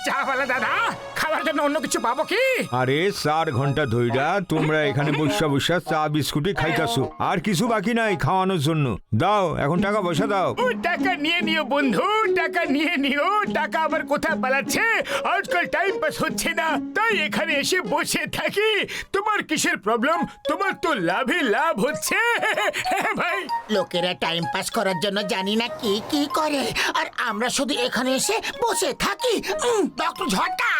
চাওয়ালা দাদা, খাবার জন্য অন্য কিছু পাবো কি? আরে 4 ঘন্টা ধইরা তোমরা এখানে বসা বসা চা বিস্কুটি খাইতাছো, আর কিছু বাকি নাই খাওয়ানোর জন্য। দাও এখন টাকা পয়সা দাও। ও টাকা নিয়ে নিও বন্ধু, টাকা নিয়ে নিও। টাকা আবার কোথায় পালাচ্ছে? আজকাল টাইম পাস হচ্ছে না, তাই এখানে এসে বসে থাকি। তোমার কিসের প্রবলেম? তোমার তো লাভে লাভ হচ্ছে ভাই। লোকেরা টাইম পাস করার জন্য জানি না কি কি করে, আর আমরা শুধু এখানে এসে বসে থাকি। ডক্টর ঝটকা,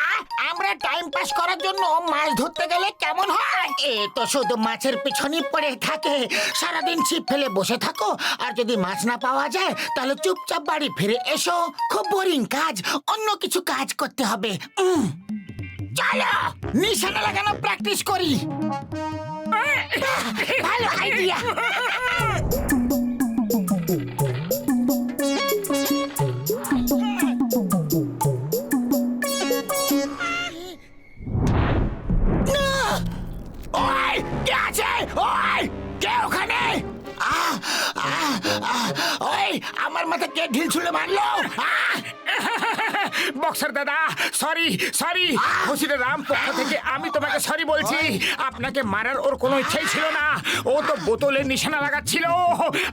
আমরা টাইম পাস করার জন্য মাছ ধরতে গেলে কেমন হয়? এ তো শুধু মাছের পিছনেই পড়ে থাকে। সারাদিন ছিপ ফেলে বসে থাকো, আর যদি মাছ না পাওয়া যায় তাহলে চুপচাপ বাড়ি ফিরে এসো। খুব বোরিং কাজ, অন্য কিছু কাজ করতে হবে। চলো নিশানা লাগানো প্র্যাকটিস করি। ভালো আইডিয়া। ওই কে আছে? ওই কে ওখানে? ওই আমার মাথা কে ঢিল ছুঁড়ে মারলো? বক্সার দাদা, সরি সরি। খুশির রাম পক্ষ থেকে আমি তোমাকে সরি বলছি। আপনাকে মারার ওর কোনো ইচ্ছাই ছিল না। ও তো বোতলের নিশানা লাগাচ্ছিল,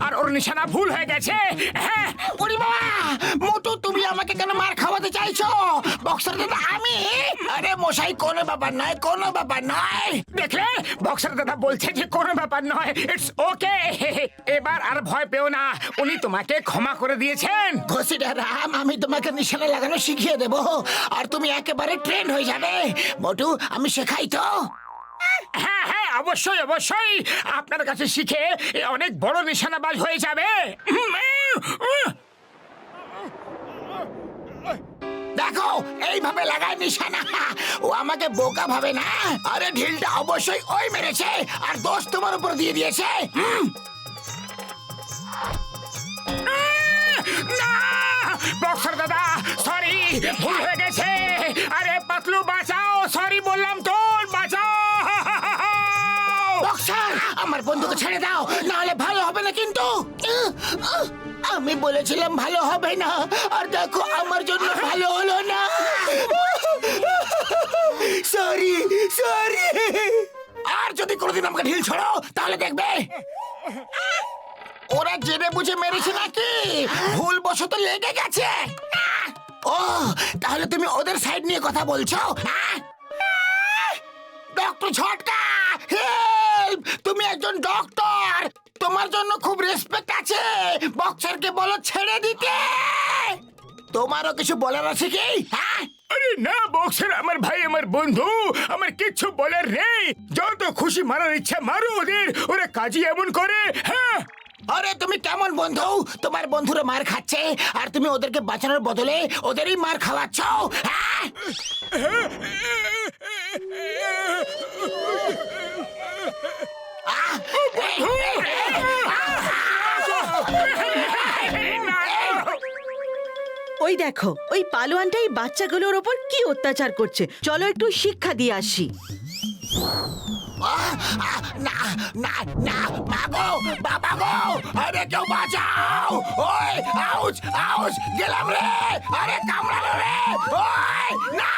আর ওর নিশানা ভুল হয়ে গেছে। হ্যাঁ ওরে বাবা, মোটু তুমি আমাকে কেন মার খাওয়াতে চাইছো? বক্সার দাদা আমি? আরে মশাই, কোনো ব্যাপার নয়, কোনো ব্যাপার নয়। দেখলে, বক্সার দাদা বলছে যে কোনো ব্যাপার নয়, ইটস ওকে। এবার আর ভয় পেও না, উনি তোমাকে ক্ষমা করে দিয়েছেন। ঘসিটা রাম, আমি তোমাকে নিশানা লাগানো শিখিয়ে দেব, আর তুমি একেবারে ট্রেন্ড হয়ে যাবে। মোটু আমি শেখাই তো। হ্যাঁ হ্যাঁ, অবশ্যই অবশ্যই। আপনার কাছে শিখে অনেক বড় নিশানাবাজ হয়ে যাবে। দেখো এইভাবে লাগায় নিশানা। ও আমাকে বোকা ভাবে না। আরে ঢিলটা অবশ্যই ওই মেরেছে, আর দোষ তোমার উপর দিয়ে দিয়েছে। না বক্সার দাদা, সরি, ভুল হয়ে গেছে। আরে পাতলু বাঁচাও, সরি বললাম তো, বাঁচাও। বক্সার, আমার বন্ধুকে ছেড়ে দাও, না হলে ভালো হবে না কিন্তু। আমি বলেছিলাম ভালো হবে না, আর দেখো আমার জন্য ভালো হলো না। Sorry sorry. আর যদি কোনোদিন আমাকে ঢিল ছড়ো তাহলে দেখবে ওরা জেনে বুঝে মেরেছে নাকি ভুল বশত লেগে গেছে। ও তাহলে তুমি ওদের সাইড নিয়ে কথা বলছো? Doctor Jhatka, help! তুমি একজন ডক্টর, তোমার জন্য খুব রেসপেক্ট আছে। বক্সারকে বলো ছেড়ে দিতে। তোমারও কিছু বলার আছে কি? হ্যাঁ, আরে না বক্সার, আমার ভাই, আমার বন্ধু, আমার কিচ্ছু বলার নেই। যত খুশি মারার ইচ্ছা মারো ওদের, ওরা কাজই এমন করে। হ্যাঁ, আরে তুমি কেমন বন্ধু? তোমার বন্ধুরা মার খাচ্ছে, আর তুমি ওদেরকে বাঁচানোর বদলে ওদেরই মার খাওয়াচ্ছ। হ্যাঁ? ওই দেখো, ওই পালোয়ানটাই বাচ্চাগুলোর ওপর কি অত্যাচার করছে। চলো একটু শিক্ষা দিয়ে আসি। না না না, মাগো, বাবা গো, আরে কেউ বাঁচাও! ওই আউচ আউচ, গেলাম রে! আরে কামড়ালো রে! ওই না!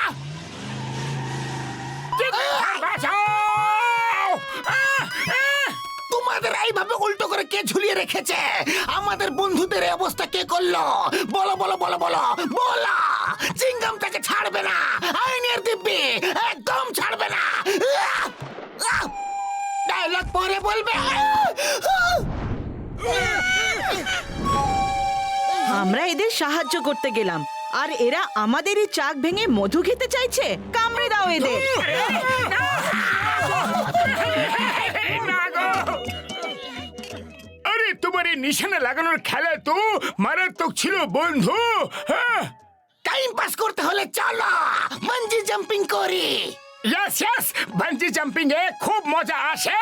বাঁচাও! তোমাদের এইভাবে উল্টো করে কে ঝুলিয়ে রেখেছে? আমাদের বন্ধুদের এই অবস্থা কে করলো? বলো বলো বলো বলো বলো! চিংগাম তাকে ছাড়বে না, আইনের দিব্যি একদম ছাড়বে না। ডায়লগ পরে বলবে। আমরা এদের সাহায্য করতে গেলাম, আর এরা আমাদেরই চাক ভেঙে মধু খেতে চাইছে। কামড়ে দাও এদের। আরে তোমার এই নিশানা লাগানোর খেলা তো মারাত্মক ছিল বন্ধু। হ্যাঁ, টাইম পাস করতে হলে চলো বানজি জাম্পিং করি। ইয়েস ইয়েস, বানজি জাম্পিং এ খুব মজা আসে।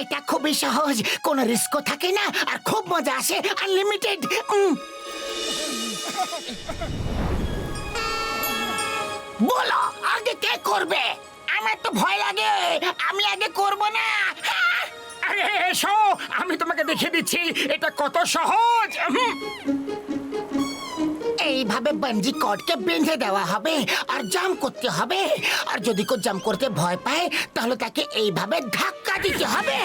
এটা খুবই সহজ, কোনো রিস্কও থাকে না, আর খুব মজা আসে, আনলিমিটেড। বলো আগে কে করবে? আমার তো ভয় লাগে, আমি আগে করব না। আরে এসো, আমি তোমাকে দেখিয়ে দিচ্ছি এটা কত সহজ। এই এইভাবে বাঞ্জি কর্ডকে বেঁধে দেওয়া হবে আর জাম্প করতে হবে। আর যদি কেউ জাম্প করতে ভয় পায় তাহলে তাকে এইভাবে ধাক্কা দিতে হবে।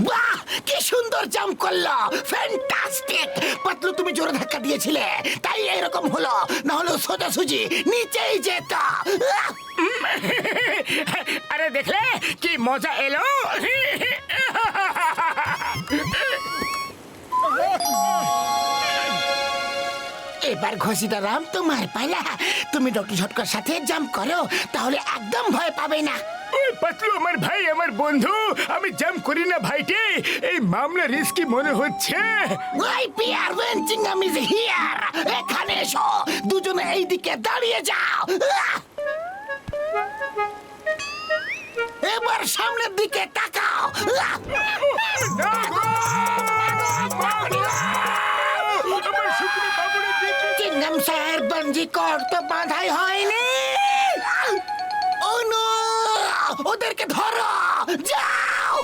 বাহ, কি সুন্দর জাম্প করলো, ফ্যান্টাস্টিক। পাতলু তুমি জোরে ধাক্কা দিয়েছিলে তাই এরকম হলো, না হলে সোজাসুজি নিচেই যেত। আহ! আরে দেখলে কি মজা এলো। এবার ঘষিটা রাম তোমার পালা। তুমি ডক্টর ঝটকার সাথে জাম্প করো, তাহলে একদম ভয় পাবে না। ওই পাতলু আমার ভাই, আমার বন্ধু, আমি জাম্প করি না ভাইটি। এই মামলা রিস্কি মনে হচ্ছে। ওই পিয়ার ওয়েনচিংহাম ইজ হিয়ার। এখানে এসো, দুজনে এইদিকে দাঁড়িয়ে যাও। আহ! এবার সামনের দিকে তাকাও। আহ! আমার শুকনো বাবুরে দেখে চিংগাম স্যার, বাঞ্জি কর তো বাঁধাই হয়নি। ও নো, ওদেরকে ধরো, যাও।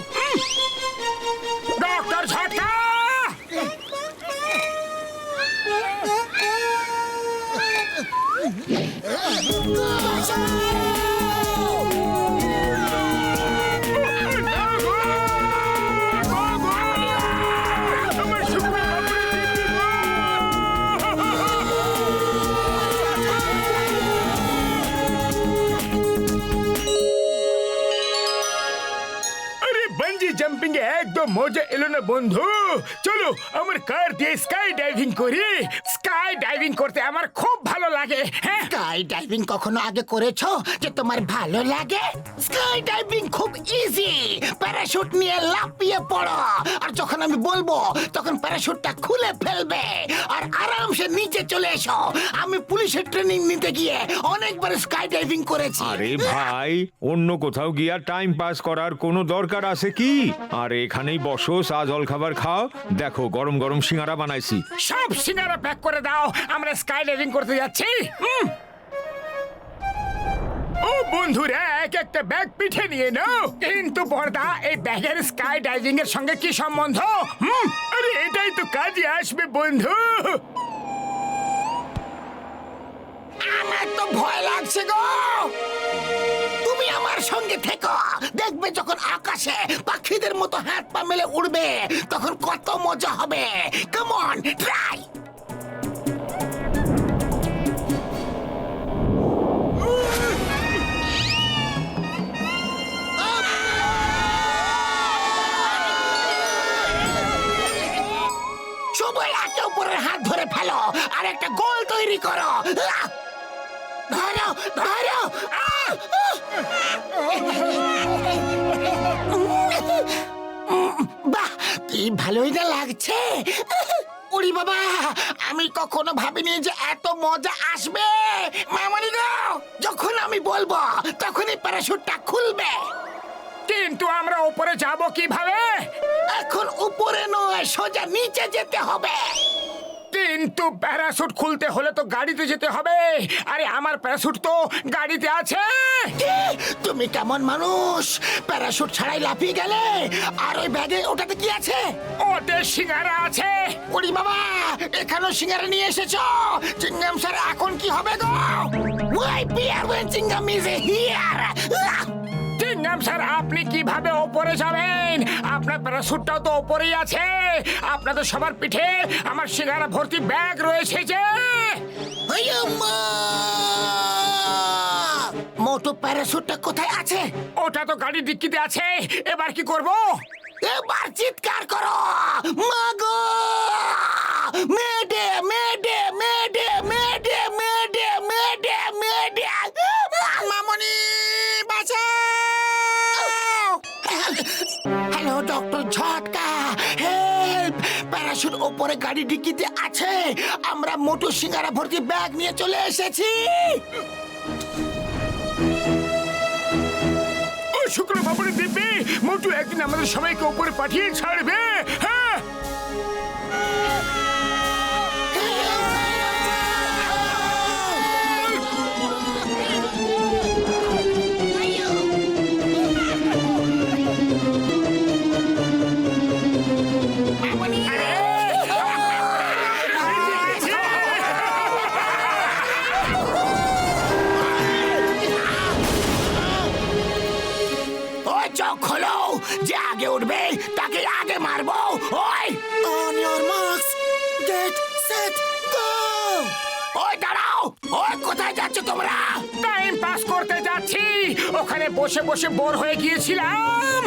ডক্টর ঝটকা। আমার শুকনো বাবুরে দেখে গো। আরে বাঞ্জি জাম্পিং এ একদম মজা এলো না বন্ধু। চলো আমার কার দিয়ে স্কাই ডাইভিং করি। স্কাই ডাইভিং করতে আমার খুব ভালো লাগে। হ্যাঁ, স্কাই ডাইভিং কখনো আগে করেছো যে তোমার ভালো লাগে? স্কাই ডাইভিং খুব ইজি। প্যারাশুট নিয়ে লাফিয়ে পড়ো, আর যখন আমি বলবো তখন প্যারাশুটটা খুলে ফেলবে আর আরামসে নিচে চলে এসো। আমি পুলিশের ট্রেনিং নিতে গিয়ে অনেকবার স্কাই ডাইভিং করেছি। আরে ভাই, অন্য কোথাও গিয়া টাইম পাস করার কোনো দরকার আছে কি? আর এখানেই বসো, চা জল খাবার খাও। দেখো গরম গরম সিঙ্গারা বানাইছি। সব সিঙ্গারা প্যাক করে দাও, আমরা স্কাই ডাইভিং করতে যাচ্ছি। ও বন্ধুরা, এক একটা ব্যাগ পিঠে নিয়ে নাও। কিন্তু বড়দা, এই ব্যাগের স্কাই ডাইভিং এর সঙ্গে কি সম্বন্ধ? আরে এটাই তো কাজে আসবে বন্ধু। আমার তো ভয় লাগছে গো। তুমি আমার সঙ্গে থেকো, দেখবে যখন আকাশে পাখিদের মতো হাত পা মেলে উড়বে তখন কত মজা হবে। Come on, try. সবাই একে উপরের হাত ধরে ফেলো আর একটা গোল তৈরি করো। আহ! ধরো, ধরো। আহ! বাহ, কি ভালোই না লাগছে। উড়ি বাবা, আমি কখনো ভাবিনি যে এত মজা আসবে। মামনি গো, যখন আমি বলবো তখনই প্যারাশুটটা খুলবে। কিন্তু আমরা উপরে যাব কিভাবে? এখন উপরে নয়, সোজা নিচে যেতে হবে। কিন্তু প্যারাশুট খুলতে হলে তো গাড়িতে যেতে হবে। আরে আমার প্যারাশুট তো গাড়িতে আছে। কি? তুমি কেমন মানুষ, প্যারাশুট ছাড়াই লাফিয়ে গেলে? আর ওই ব্যাগে ওটাতে কি আছে? ওতে সিঙ্গারা আছে। ওরে বাবা, এখানেও সিঙ্গারা নিয়ে এসেছো। চিংগাম স্যার, এখন কি হবে গো? ওই পিয়ার ওয়েনচিংহাম ইজ হিয়ার। চিংগাম স্যার, আপনি কিভাবে ওপরে যাবেন? আপনার প্যারাশুটটাও তো ওপরেই আছে। আপনাদের সবার পিঠে আমার সিঙ্গারা ভর্তি ব্যাগ রয়েছে যে। মোটু প্যারাশুটটা কোথায় আছে? ওটা তো গাড়ির ডিক্কিতে আছে। এবার কি করব? এবার চিৎকার করো, মাগো! মেডে, মেডে, মেডে, মেডে, মেডে, মেডে, মেডে! মামনি, বাঁচাও! Hello doctor Jhatka, help! Parachute ওপরে গাড়ি ডিক্কিতে আছে। আমরা মোটু সিঙ্গারা ভর্তি ব্যাগ নিয়ে চলে এসেছি। শুক্র বাবুরে দিব্যি মোটু একদিন আমাদের সবাইকে উপরে পাঠিয়ে ছাড়বে। হ্যাঁ ওই চোখ খোলো, যে আগে উঠবে তাকে আগে মারবো। ওই on your marks get set go. ওই দাঁড়াও, ওই কোথায় যাচ্ছ তোমরা? টাইম পাস করতে যাচ্ছি, ওখানে বসে বসে বোর হয়ে গিয়েছিলাম।